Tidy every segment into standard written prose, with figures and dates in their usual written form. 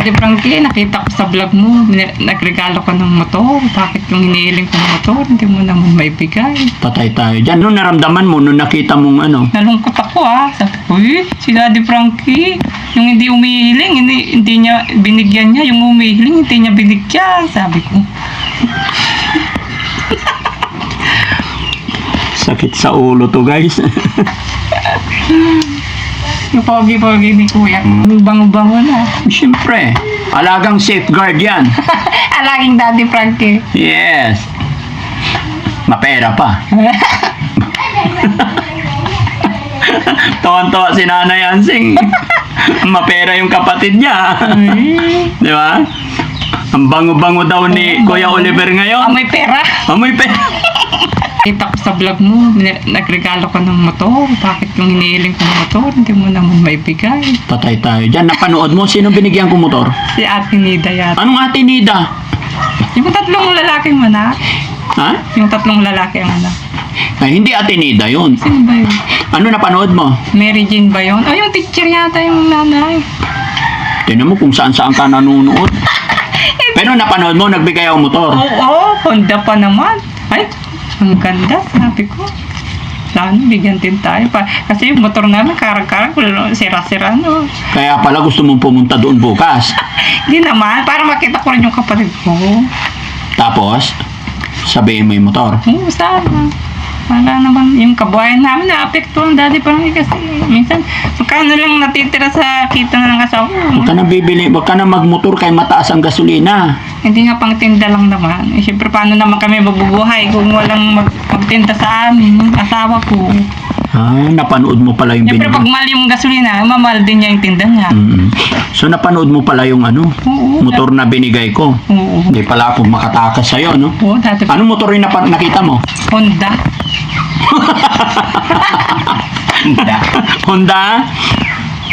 Daddy Frankie, nakita ko sa vlog mo, nagregalo ka ng motor. Bakit yung hinihiling ko ng motor, hindi mo naman maibigay? Patay tayo dyan. Ano naramdaman mo nung nakita mong ano? Nalungkot ako Sabi ko, si Daddy Frankie, yung hindi umihiling, hindi niya binigyan niya. Yung umihiling, hindi niya binigyan. Sabi ko. Sakit sa ulo to, guys. Yung pogi-pogi ni Kuya, bango-bango na. Siyempre, alagang safeguard yan. Alaging Daddy Frankie. Yes. Mapera pa. Tawan-tawa si Nanay Ansing. Mapera yung kapatid niya. Di ba? Ang bango-bango daw ni Kuya Oliver ngayon. Amoy pera. Amoy pera. Kita ko sa vlog mo, nagregalo ka ng motor. Bakit yung hinihiling ko ng motor, hindi mo naman maibigay? Patay tayo dyan. Napanood mo? Sino binigyan ko motor? Si Ate Nida yata. Anong Ate Nida? Yung tatlong lalaking anak. Ha? Yung tatlong lalaki ang anak. Ay, hindi Ate Nida yun. Sino ba yun? Ano napanood mo? Mary Jane ba yun? Yung teacher yata yung nanay. Tignan mo kung saan-saan ka nanonood. Pero napanood mo, nagbigay ako motor. Oo, Honda pa naman. Ay, ang ganda, sabi ko. Sana bigyan din tayo pa. Kasi yung motor namin, karag-karag, sira-sira, no. Kaya pala gusto mong pumunta doon bukas. Hindi naman, para makita ko rin yung kapatid ko. Tapos, sabihin mo yung motor. Oo, sana. Para naman yung kabuhayan namin na-apektuhan Daddy Frankie kasi minsan magkano lang natitira sa kita na ng asawa. Huwag ka na bibili, huwag ka na magmotor kay mataas ang gasolina. Hindi nga pang tinda lang naman. Siyempre paano naman kami mabubuhay kung walang magtinda sa amin, yung asawa ko. Napanood mo pala yung Siyempre pag mahal yung gasolina, mamahal din niya yung tinda niya. So napanood mo pala yung Oo, motor na binigay ko. Oo. Hindi pala ako makatakas sa'yo, no? Oo, dati Anong motor yung nakita mo? Honda. Honda?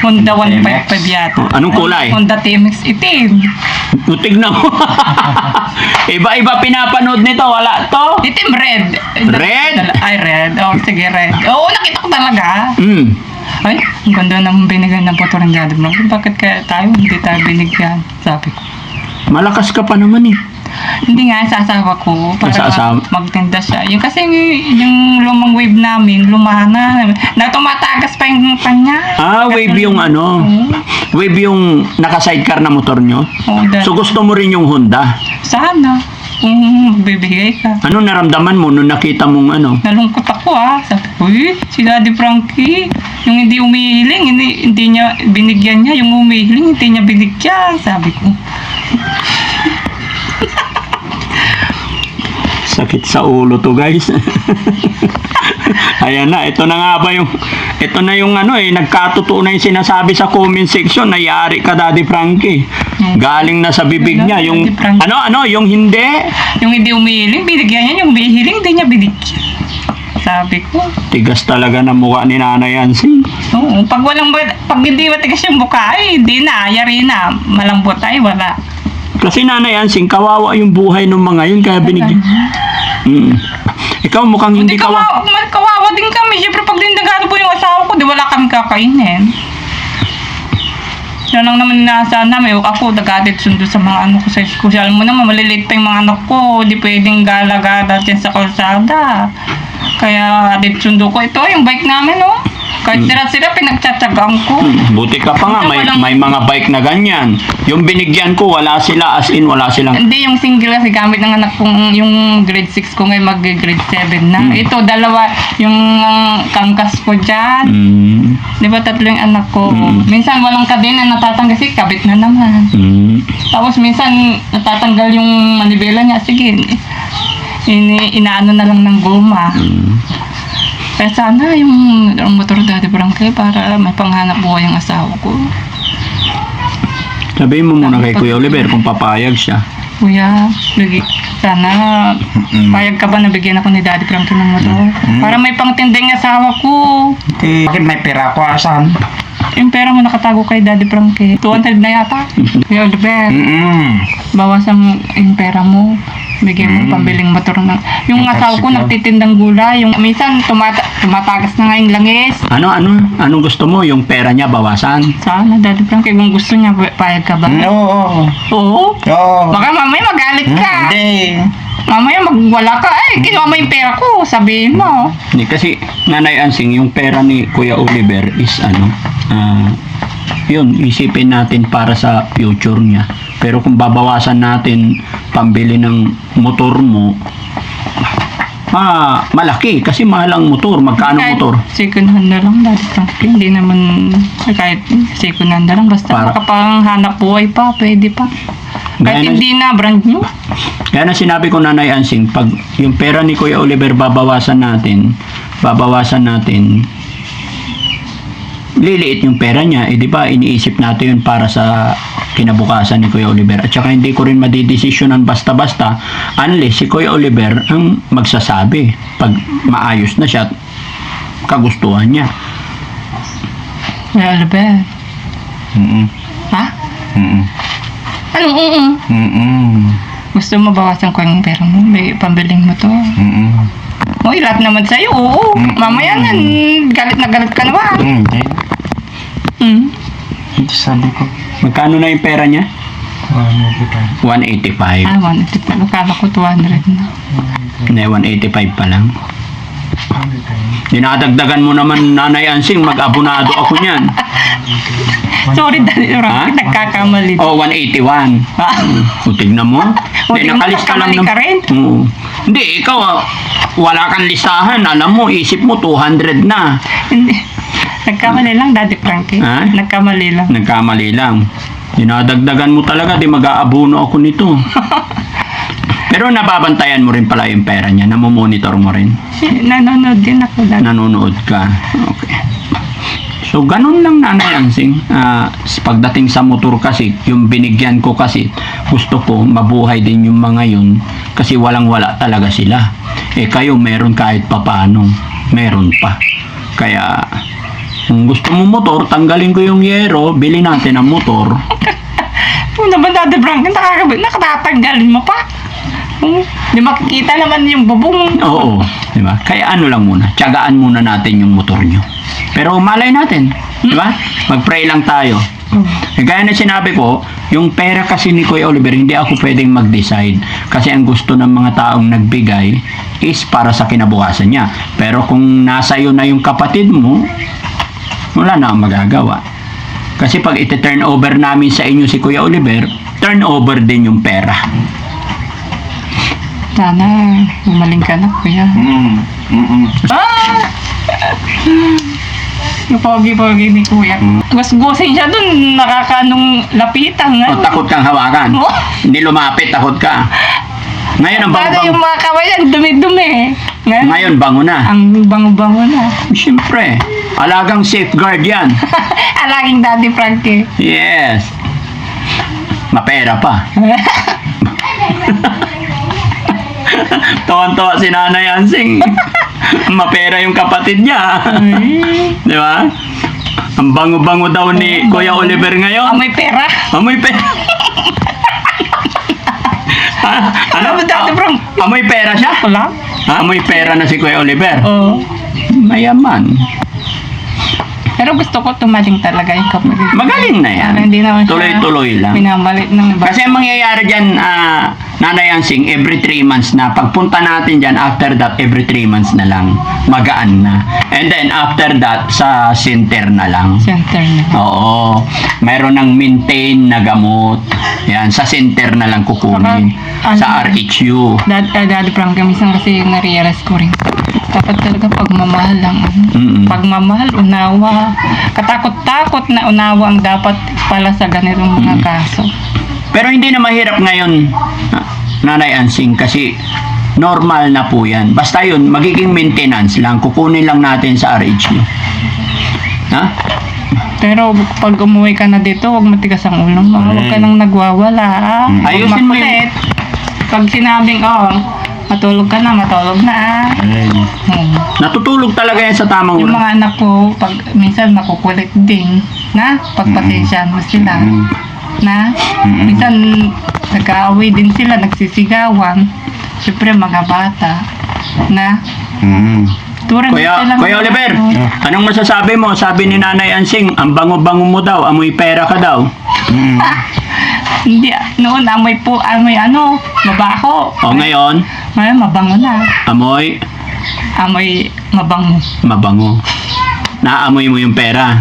Honda 155 yata. Anong kulay? Honda TMX itim. Tignan mo. Iba-iba pinapanood nito. Wala to. Itim red. Red? Ay, red. Sige, red. Oo, nakita ko talaga. Ay, ang ganda naman binigyan ng motor ng Daddy Frankie. Bakit kaya hindi tayo binigyan? Sabi ko. Malakas ka pa naman eh. Hindi nga, sa asawa ko. Para magtinda siya. Yung kasi yung lumang wave namin, lumana. Tumatagas pa yung kanya. Wave yung wave yung naka-sidecar na motor nyo? So gusto mo rin yung Honda? Sana. Kung magbibigay ka. Anong naramdaman mo nung nakita mong Nalungkot ako Sabi ko, si Daddy Frankie, yung hindi umihiling, hindi niya binigyan niya. Yung umihiling, hindi niya binigyan. Sabi ko. Sakit sa ulo to, guys. Ayan na, ito na nga ba yung nagkatotoo na yung sinasabi sa comment section, nayari ka Daddy Frankie. Galing na sa bibig niya yung yung hindi. Yung hindi umihiling, binigyan niya. Yung umihiling, hindi niya binigyan. Sabi ko. Tigas talaga na mukha ni Nanay Ansing. Oo, pag hindi matigas yung mukha, hindi na, yari na. Malambot ay wala. Kasi Nanay Ansing, kawawa yung buhay ng mga yun, kaya binigyan. Ikaw mukhang hindi kawawa. Kawawa din kami. Siyempre pag dinagano po yung asawa ko, di wala kami kakainin. Yan lang naman inaasahan namin. Ako, nag-added sundo sa mga ko sa school. Alam mo naman, maliliit pa yung mga anak ko. Di pwedeng gala-gala dyan sa kalsada. Kaya added sundo ko. Ito, yung bike namin, Kahit sira-sira, pinagtsatsagaan ko. Buti ka pa nga, may mga bike na ganyan. Yung binigyan ko, wala sila, as in, wala silang... Hindi, yung single kasi gamit ng anak kong, yung grade 6 ko ngayon, mag-grade 7 na. Ito, dalawa, yung kangkas ko dyan. Di ba, tatlo yung anak ko. Minsan, walang kadena, natatanggal kasi kabit na naman. Tapos, minsan, natatanggal yung manibela niya. Sige, inaano na lang ng goma. Kaya sana yung motor Daddy Frankie para may panghanap buhay ang asawa ko. Sabihin mo muna kay Kuya Oliver kung papayag siya. Kuya, sana payag ka ba na bigyan ako ni Daddy Frankie ng motor? Para may pangtinding asawa ko. Bakit may pera ko asan? Yung pera mo nakatago kay Daddy Frankie. 200 na yata. Kuya Oliver, bawasan mo yung pera mo. Bigyan mo pambiling motor na. Yung asawa ko nagtitindang gulay. Yung minsan tumatagas na nga yung langis. Anong gusto mo? Yung pera niya bawasan? Sana, Daddy Frankie, kung gusto niya, payag ka ba? Oo. Oo. Oo. Baka mamaya magalit ka. Hindi. Mamaya magwala ka. Ay, kinuha mo yung pera ko. Sabihin mo. Hindi, kasi Nanay Ansing, yung pera ni Kuya Oliver is yun, isipin natin para sa future niya. Pero kung babawasan natin pambili ng motor mo, malaki kasi mahal ang motor. Magkano Kahit motor? second hand na lang, Daddy Frankie. Hindi naman, kahit second hand na lang. Basta makapanghanap buhay pa, pwede pa. Kahit Gaya hindi na brand new. Kaya na sinabi ko, Nanay Ansing, pag yung pera ni Kuya Oliver babawasan natin, liliit yung pera niya, di ba, iniisip natin yun para sa kinabukasan ni Kuya Oliver. At saka hindi ko rin madidesisyonan basta-basta unless si Kuya Oliver ang magsasabi pag maayos na siya at kagustuhan niya. Well, Albert. Ha? Anong Gusto mo bawasan ko yung pera mo? May pambiling mo to. Uy, lahat naman sa'yo. Oo. Mamaya na, galit na galit ka na ba? Hindi. Ito sabi ko. Magkano na yung pera niya? 185. 185. Akala ko 200 na. Hindi, 185 pa lang. Dinadagdagan mo naman, Nanay Ansing, mag-abonado ako niyan. Sorry, Daddy Frankie, nagkakamali. Oh, 181. O, tignan mo. Hindi, tignan mo, nakalista lang nagkamali ka rin. Oo. Hindi, ikaw, wala kang listahan. Alam mo, isip mo, 200 na. Hindi. Nagkamali lang, Daddy Frankie. Ha? Nagkamali lang. Nagkamali lang. Dinadagdagan mo talaga, di mag-aabono ako nito. Pero nababantayan mo rin pala yung pera niya, namomonitor mo rin. Nanonood din ako, Daddy. Nanonood ka. Okay. So, ganun lang, Nanay Ansing. Pagdating sa motor kasi, yung binigyan ko kasi, gusto ko mabuhay din yung mga yun kasi walang-wala talaga sila. Eh, kayo meron kahit papano. Meron pa. Kaya, kung gusto mo motor, tanggalin ko yung yero, bili natin ang motor. Ano ba, Daddy Frankie? Nakatatanggalin mo pa. Di makikita naman yung bubong. Oo, di ba? Kaya ano lang muna, tiyagaan muna natin yung motor nyo. Pero malay natin, di ba? Mag-pray lang tayo. Gaya na sinabi ko, yung pera kasi ni Kuya Oliver, hindi ako pwedeng mag-decide. Kasi ang gusto ng mga taong nagbigay is para sa kinabukasan niya. Pero kung nasa iyo na yung kapatid mo, wala na ang magagawa. Kasi pag iti-turn over namin sa inyo si Kuya Oliver, turn over din yung pera. Sana, umaling ka na, Kuya. Yung pogi-pogi ni Kuya. Gusgusin siya dun, nakakanong lapitan. O takot kang hawakan. Oh. Hindi lumapit, takot ka. Ngayon ang Para bango-bango. yung mga kawayan, dumi-dumi. Ngayon bango na. Ang bango-bango na. Siyempre, alagang safeguard yan. Alaging Daddy Frankie. Yes. Mapera pa. Tawan-tawa si Nanay Ansing. Mapera yung kapatid niya. Di ba? Ang bango-bango daw ni Kuya Oliver ngayon. Amoy pera. Amoy pera. Ano ba, Daddy Frank? Amoy pera siya? Wala? Amoy pera na si Kuya Oliver. Oo. Mayaman. Pero gusto ko tumaling talaga yung kapatid. Magaling na yan. Para hindi naman siya Tuloy-tuloy lang. minamalit ng iba. Kasi ang mangyayari dyan, Nanay Ansing, every 3 months na. Pagpunta natin dyan, after that, every 3 months na lang. Magaan na. And then, after that, sa center na lang. Center na. Oo. Mayroon ng maintain na gamot. Yan, sa center na lang kukunin. Sa RHU. Daddy Frankie, minsan kasi na-realize ko rin. Dapat talaga pagmamahal lang. Pagmamahal, unawa. Katakot-takot na unawa ang dapat pala sa ganitong mga kaso. Pero hindi na mahirap ngayon, Nanay Ansing, kasi normal na po yan. Basta yun, magiging maintenance lang. Kukunin lang natin sa RHU. Ha? Pero pag umuwi ka na dito, huwag matigas ang ulo mo. Huwag ka nang nagwawala. Huwag Ayusin mo makulit. Pag sinabing, matulog ka na, matulog na. Natutulog talaga yan sa tamang Yung oras. mga anak ko, pag minsan makukulit din, na pagpasensyahan mo sila. Na, minsan nag-aaway din sila, nagsisigawan. Siyempre, mga bata na turing Kuya Oliver, anong masasabi mo? Sabi ni Nanay Ansing, ang bango-bango mo daw, amoy pera ka daw. Hindi, noon amoy mabaho. O ngayon, Ngayon, mabango na. amoy Amoy mabango. mabango. Naamoy mo yung pera.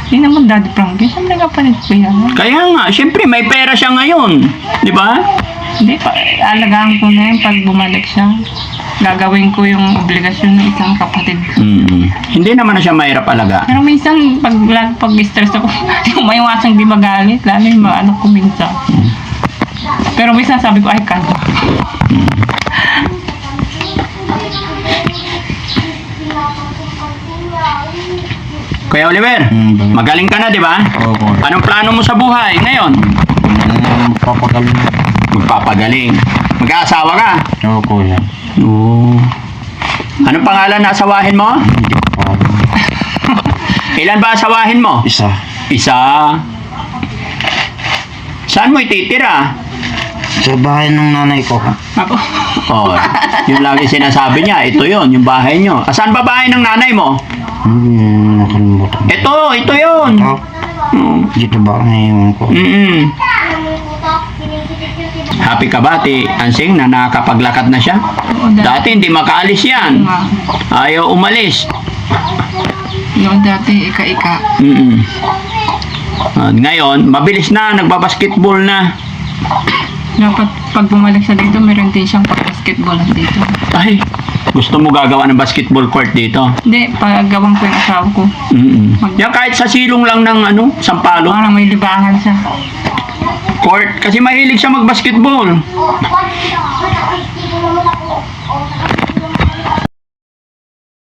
Hindi naman, Daddy Frankie, saan nagkapalit ko yan? Kaya nga, syempre may pera siya ngayon. Di ba? Hindi, alagaan ko na yun pag bumalik siya. Gagawin ko yung obligasyon ng isang kapatid. Hindi naman na siya mahirap alaga. Pero minsan, pag stress ako, yung maiwasang di magalit, lalo yung mga anak ko minsan. Pero minsan sabi ko, ay, kalma. Kuya Oliver, magaling ka na, di ba? Opo. Anong plano mo sa buhay ngayon? Papagaling. Magpapagaling. Mag-aasawa ka? Opo yan. Oo. Anong pangalan na asawahin mo? Hindi ko pa alam. Ilan ba asawahin mo? Isa. Isa. Saan mo ititira? Sa bahay ng nanay ko. Ako, Oh, yung lagi sinasabi niya, ito yon, yung bahay nyo. Asan ba bahay ng nanay mo? Nakalimutan. Ito yun. Oh, dito ba ngayon ko? Happy ka ba, Ate Ansing, na nakapaglakad na siya? oo, Dati hindi makaalis yan. Ayaw umalis. noon dati, ika-ika. Ngayon, mabilis na, nagbabasketball na. Dapat pag bumalik siya dito, meron din siyang pag-basketball dito. Ay, gusto mo gagawa ng basketball court dito? Hindi, pagawang ko yung asawa ko. Yan kahit sa silong lang ng sampalo. Parang may libangan siya. Court, kasi mahilig siya mag-basketball.